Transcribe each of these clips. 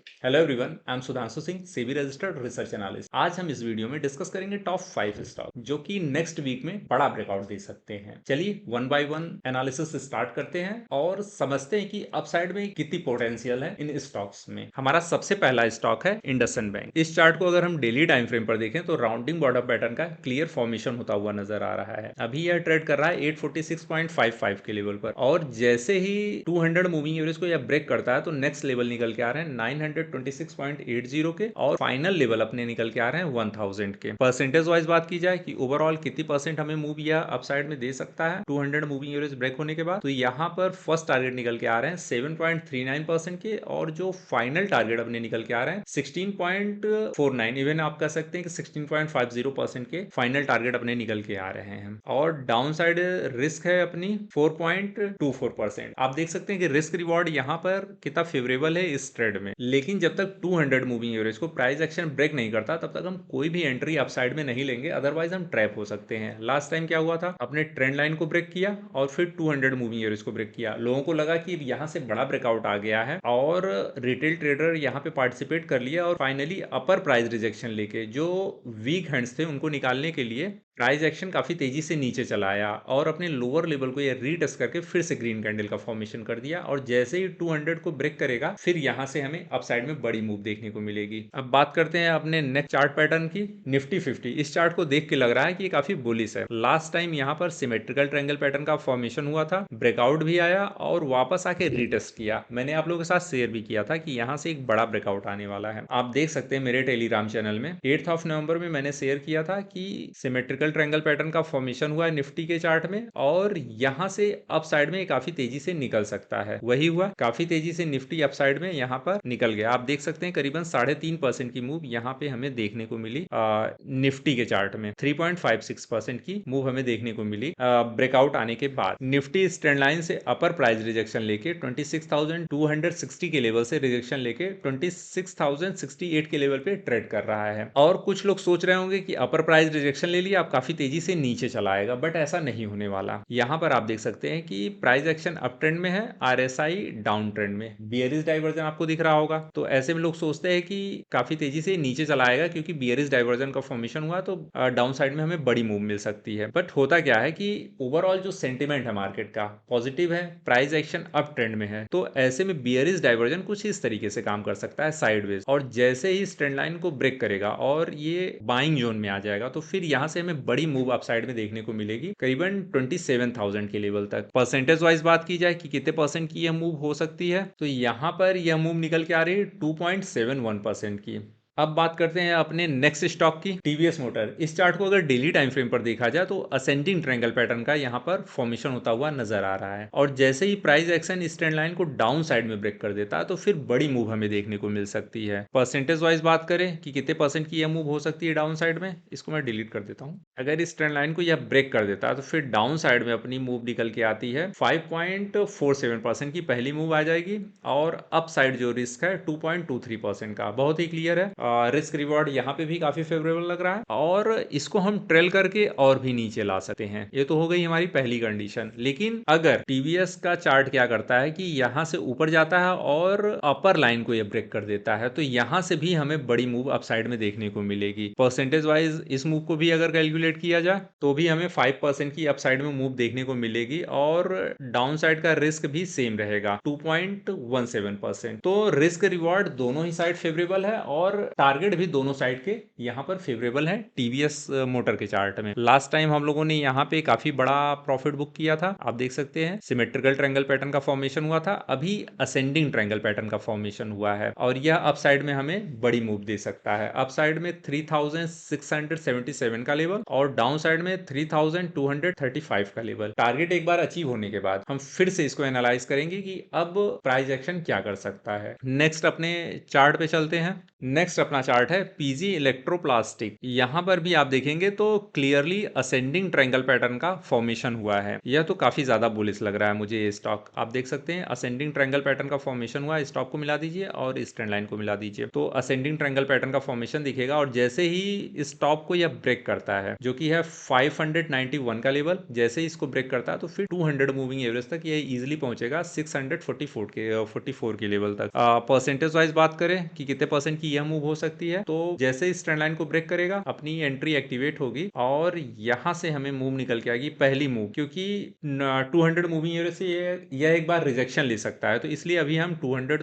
Hello everyone, I am Sudhanshu Singh, SEBI registered research analyst. आज हम इस वीडियो में डिस्कस करेंगे टॉप 5 स्टॉक जो कि नेक्स्ट वीक में बड़ा ब्रेकआउट दे सकते हैं। चलिए one by one analysis start करते हैं और समझते हैं कि अपसाइड में कितनी पोटेंशियल है इन स्टॉक्स में। हमारा सबसे पहला स्टॉक है इंडसइंड बैंक। इस चार्ट को अगर हम डेली टाइम फ्रेम पर देखें तो राउंडिंग बॉटम पैटर्न का क्लियर फॉर्मेशन होता हुआ नजर आ रहा है। अभी यह ट्रेड कर रहा है 846.55 के लेवल पर और जैसे ही 200 मूविंग एवरेज को यह ब्रेक करता है तो नेक्स्ट लेवल निकल के आ रहे हैं 926.80 के और फाइनल लेवल अपने निकल के आ रहे हैं 1000 के। परसेंटेज वाइज बात की जाए कि ओवरऑल कितनी परसेंट हमें मूव या अपसाइड में दे सकता है 200 मूविंग एवरेज ब्रेक होने के बाद, तो यहाँ पर फर्स्ट टारगेट निकल के आ रहे हैं 7.39% के और जो फाइनल टारगेट अपने निकल के आ रहे हैं 16.49, इवन आप कह सकते हैं कि 16.50% के फाइनल टारगेट अपने निकल के आ रहे हैं। और डाउन साइड रिस्क है अपनी 4.24%। आप देख सकते हैं कि रिस्क रिवॉर्ड यहाँ पर कितना फेवरेबल है इस ट्रेड में। लेकिन जब तक 200 मूविंग एवरेज को प्राइस एक्शन ब्रेक नहीं करता तब तक हम कोई भी एंट्री अपसाइड में नहीं लेंगे, अदरवाइज हम ट्रैप हो सकते हैं। लास्ट टाइम क्या हुआ था, अपने ट्रेंड लाइन को ब्रेक किया और फिर 200 मूविंग एवरेज को ब्रेक किया। लोगों को लगा कि यहाँ से बड़ा ब्रेकआउट आ गया है और रिटेल ट्रेडर यहाँ पे पार्टिसिपेट कर लिया और फाइनली अपर प्राइस रिजेक्शन लेके जो वीक हैंड्स थे उनको निकालने के लिए प्राइस एक्शन काफी तेजी से नीचे चला आया और अपने लोअर लेवल को ये रीटेस्ट करके फिर से ग्रीन कैंडल का फॉर्मेशन कर दिया और जैसे ही 200 को ब्रेक करेगा फिर यहां से हमें अपसाइड में बड़ी मूव देखने को मिलेगी। अब बात करते हैं अपने नेक्स्ट चार्ट पैटर्न की, निफ्टी 50। इस चार्ट को देख के लग रहा है कि ये काफी बुलिश है। लास्ट टाइम यहाँ पर सिमेट्रिकल ट्रायंगल पैटर्न का फॉर्मेशन हुआ था, ब्रेकआउट भी आया और वापस आके रीटेस्ट किया। मैंने आप लोगों के साथ शेयर भी किया था कि यहाँ से एक बड़ा ब्रेकआउट आने वाला है। आप देख सकते हैं मेरे टेलीग्राम चैनल में 8 नवंबर में मैंने शेयर किया था कि सिमेट्रिकल ट्रायंगल पैटर्न का फॉर्मेशन हुआ है निफ्टी के चार्ट में और यहां से अप साइड में काफी तेजी से निकल सकता है। वही हुआ, काफी तेजी से निफ्टी अप साइड में यहां पर निकल गया। आप देख सकते हैं करीबन 3.5% की मूव यहां पे हमें देखने को मिली। निफ्टी के चार्ट में 3.56% की मूव हमें देखने को मिली ब्रेकआउट आने के बाद। निफ्टी इस ट्रेंड लाइन से अपर प्राइस रिजेक्शन लेके 26,260 के लेवल से रिजेक्शन लेके 26,068 के लेवल पे ट्रेड कर रहा है। और कुछ लोग सोच रहे होंगे कि अपर प्राइस रिजेक्शन ले लिया, आप काफी तेजी से नीचे चला आएगा, बट ऐसा नहीं होने वाला। यहां पर आप देख सकते हैं कि प्राइस एक्शन अप ट्रेंड में है, आरएसआई डाउन ट्रेंड में, बियरिश डाइवर्जन आपको दिख रहा होगा। तो ऐसे में लोग सोचते हैं कि काफी तेजी से नीचे चला आएगा क्योंकि बियरिश डाइवर्जन का फॉर्मेशन हुआ तो डाउन साइड में हमें बड़ी मूव मिल सकती है। बट होता क्या है कि ओवरऑल जो सेंटिमेंट है मार्केट का पॉजिटिव है, प्राइस एक्शन अप ट्रेंड में है, तो ऐसे में बियरिश डाइवर्जन कुछ इस तरीके से काम कर सकता है साइडवेज, और जैसे ही इस ट्रेंड लाइन को ब्रेक करेगा और ये बाइंग जोन में आ जाएगा तो फिर यहां से हमें बड़ी मूव अपसाइड में देखने को मिलेगी करीबन 27,000 के लेवल तक। परसेंटेज वाइज बात की जाए कि कितने परसेंट की यह मूव हो सकती है, तो यहां पर यह मूव निकल के आ रही है 2.71% की। अब बात करते हैं अपने नेक्स्ट स्टॉक की, टीवीएस मोटर। इस चार्ट को अगर डेली टाइम फ्रेम पर देखा जाए तो असेंडिंग ट्रायंगल पैटर्न का यहाँ पर फॉर्मेशन होता हुआ नजर आ रहा है और जैसे ही प्राइस एक्शन इस ट्रेंड लाइन को डाउन साइड में ब्रेक कर देता है तो फिर बड़ी मूव हमें देखने को मिल सकती है। परसेंटेज वाइज बात करें कि कितने परसेंट की यह मूव हो सकती है डाउन साइड में, इसको मैं डिलीट कर देता हूँ। अगर इस ट्रेंड लाइन को यह ब्रेक कर देता है तो फिर डाउन साइड में अपनी मूव निकल के आती है 5.47% की पहली मूव आ जाएगी और अप साइड जो रिस्क है 2.23% का। बहुत ही क्लियर है, रिस्क रिवॉर्ड यहाँ पे भी काफी फेवरेबल लग रहा है और इसको हम ट्रेल करके और भी नीचे ला सकते हैं। ये तो हो गई हमारी पहली कंडीशन। लेकिन अगर टीवीएस का चार्ट क्या करता है कि यहाँ से ऊपर जाता है और अपर लाइन को ये ब्रेक कर देता है तो यहाँ से भी हमें बड़ी मूव अपसाइड में देखने को मिलेगी। परसेंटेज वाइज इस मूव को भी अगर कैलकुलेट किया जाए तो भी हमें 5% की अपसाइड में मूव देखने को मिलेगी और डाउन साइड का रिस्क भी सेम रहेगा 2.17%। तो रिस्क रिवॉर्ड दोनों ही साइड फेवरेबल है और टारगेट भी दोनों साइड के यहाँ पर फेवरेबल है टीवीएस मोटर के चार्ट में। लास्ट टाइम हम लोगों ने यहाँ पे काफी बड़ा प्रॉफिट बुक किया था। आप देख सकते हैं सिमेट्रिकल ट्रायंगल पैटर्न का फॉर्मेशन हुआ था, अभी असेंडिंग ट्रायंगल पैटर्न का फॉर्मेशन हुआ है और यह अप साइड में हमें बड़ी मूव दे सकता है। अप साइड में 3,677 का लेवल और डाउन साइड में 3,235 का लेवल। टारगेट एक बार अचीव होने के बाद हम फिर से इसको एनालाइज करेंगे कि अब प्राइस एक्शन क्या कर सकता है। नेक्स्ट अपने चार्ट पे चलते हैं। नेक्स्ट नेक्स्ट अपना चार्ट है पीजी इलेक्ट्रोप्लास्टिक। यहाँ पर भी आप देखेंगे तो क्लियरली असेंडिंग ट्रायंगल पैटर्न का फॉर्मेशन हुआ है। यह तो काफी ज्यादा बुलिश लग रहा है मुझे ये स्टॉक। आप देख सकते हैं असेंडिंग ट्रायंगल पैटर्न का फॉर्मेशन हुआ है। स्टॉक को मिला दीजिए और इस ट्रेंड लाइन को मिला दीजिए तो असेंडिंग ट्रायंगल पैटर्न का फॉर्मेशन दिखेगा। और जैसे ही इस टॉप को यह ब्रेक करता है जो कि है 591 का लेवल, जैसे ही इसको ब्रेक करता है तो फिर 200 मूविंग एवरेज तक ये इजीली पहुंचेगा 644 के लेवल तक। परसेंटेज वाइज बात करें कि कितने परसेंट की यह मूव हो सकती है, तो जैसे इस ट्रेंड लाइन को ब्रेक करेगा अपनी एंट्री एक्टिवेट होगी और यहां से हमें मूव निकल के आएगी पहली मूव, क्योंकि 200 मूविंग एवरेज से यह एक बार रिजेक्शन ले सकता है, तो इसलिए अभी हम 200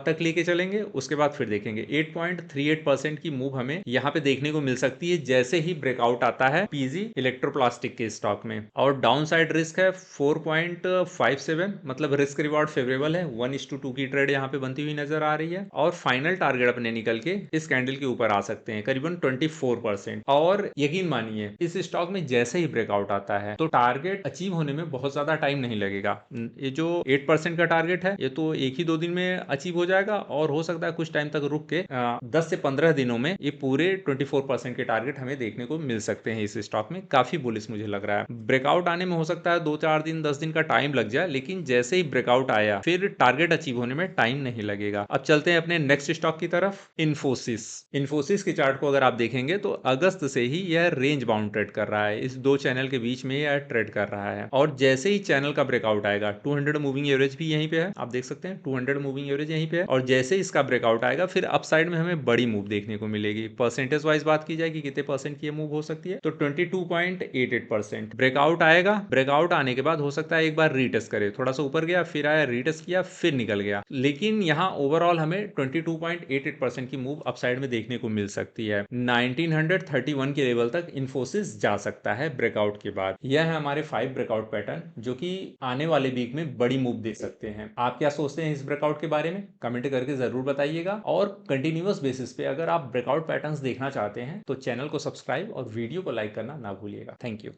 तक लेके चलेंगे। उसके बाद फिर देखेंगे 8.38% की मूव हमें यहाँ पे देखने को मिल सकती है जैसे ही ब्रेकआउट आता है पीजी इलेक्ट्रोप्लास्टिक के स्टॉक में। और डाउन साइड रिस्क है 4.57, मतलब रिस्क रिवॉर्ड फेवरेबल है। 1:2 की ट्रेड यहाँ पे बनती हुई नजर आ रही है और फाइनल टारगेट अपने निकल के इस कैंडल के ऊपर आ सकते हैं करीबन 24%। और यकीन मानिए इस स्टॉक में जैसे ही ब्रेकआउट आता है तो टारगेट अचीव होने में बहुत ज्यादा टाइम नहीं लगेगा। ये जो 8% का टारगेट है ये तो एक ही 2 दिन में अचीव हो जाएगा और हो सकता है कुछ टाइम तक रुक के 10 से 15 दिनों में ये पूरे 24% के टारगेट हमें देखने को मिल सकते हैं इस स्टॉक में। काफी बुलिश मुझे लग रहा है। ब्रेकआउट आने में हो सकता है 2-4 दिन 10 दिन का टाइम लग जाए, लेकिन जैसे ही ब्रेकआउट आया फिर टारगेट अचीव होने में टाइम नहीं लगेगा। अब चलते हैं अपने नेक्स्ट स्टॉक की तरफ, इन्फोसिस के चार्ट को अगर आप देखेंगे तो अगस्त से ही यह रेंज बाउंड ट्रेड कर रहा है। इस दो चैनल के बीच में यह ट्रेड कर रहा है और जैसे ही चैनल का ब्रेकआउट आएगा 200 मूविंग एवरेज भी यहीं पे है, आप देख सकते हैं 200 मूविंग एवरेज यहीं पे है, और जैसे इसका ब्रेकआउट आएगा फिर अपसाइड में हमें बड़ी मूव देखने को मिलेगी। परसेंटेज वाइज बात की जाए कि कितने परसेंट की मूव हो सकती है तो 22.88%। ब्रेकआउट आएगा, ब्रेकआउट आने के बाद हो सकता है एक बार रीटेस्ट करे, थोड़ा सा ऊपर गया फिर आया रीटेस्ट किया फिर निकल गया, लेकिन यहाँ ओवरऑल हमें 22.88% की मूव अपसाइड में देखने को मिल सकती है। 1931 के लेवल तक इन्फोसिस जा सकता है ब्रेकआउट के बाद। यह है हमारे 5 ब्रेकआउट पैटर्न जो कि आने वाले वीक में बड़ी मूव दे सकते हैं। आप क्या सोचते हैं इस ब्रेकआउट के बारे में कमेंट करके जरूर बताइएगा। और कंटिन्यूअस बेसिस पे अगर आप ब्रेकआउट पैटर्न्स देखना चाहते हैं तो चैनल को सब्सक्राइब और वीडियो को लाइक करना ना भूलिएगा। Thank you.